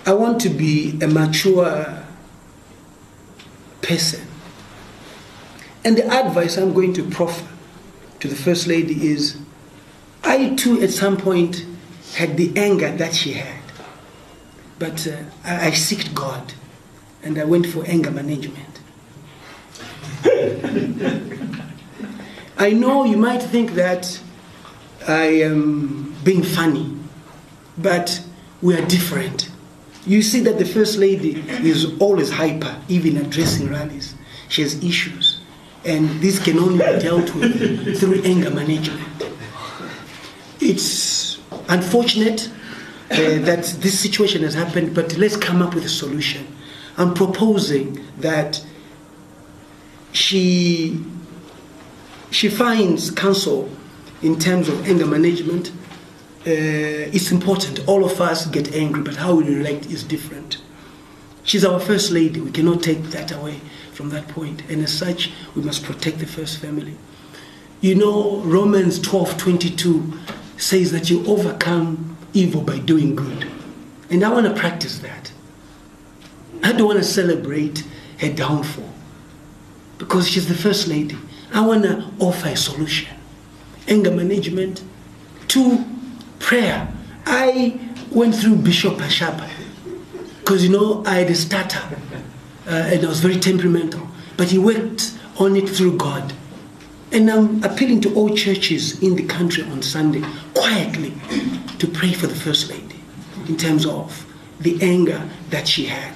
I want to be a mature person. And the advice I'm going to proffer to the First Lady is, I too at some point had the anger that she had. But I sought God and I went for anger management. I know you might think that I am being funny, but we are different. You see that the First Lady is always hyper, even addressing rallies. She has issues, and this can only be dealt with through anger management. It's unfortunate that this situation has happened, but let's come up with a solution. I'm proposing that she finds counsel in terms of anger management. It's important. All of us get angry, but how we react is different. She's our First Lady. We cannot take that away from that point. And as such, we must protect the first family. You know, Romans 12:22 says that you overcome evil by doing good. And I want to practice that. I don't want to celebrate her downfall because she's the First Lady. I want to offer a solution. Anger management. 2, prayer. I went through Bishop Ashapa because, you know, I had a stutter and I was very temperamental. But he worked on it through God. And I'm appealing to all churches in the country on Sunday, quietly, to pray for the First Lady in terms of the anger that she had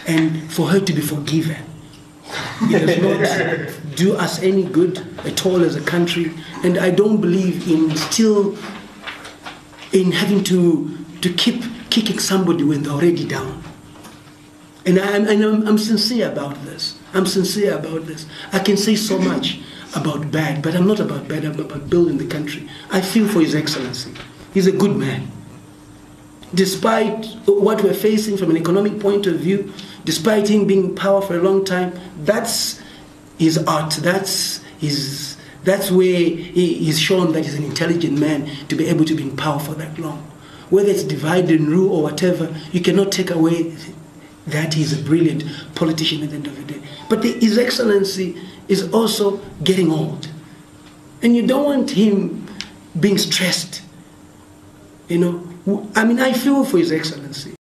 and for her to be forgiven. It does not do us any good at all as a country, and I don't believe in having to keep kicking somebody when they're already down. And I'm sincere about this. I'm sincere about this. I can say so much about bad, but I'm not about bad, I'm about building the country. I feel for His Excellency. He's a good man. Despite what we're facing from an economic point of view, despite him being in power for a long time, that's his art. That's where he's shown that he's an intelligent man to be able to be in power for that long. Whether it's divide and rule or whatever, you cannot take away that he's a brilliant politician at the end of the day. But His Excellency is also getting old. And you don't want him being stressed. You know, I mean, I feel for His Excellency.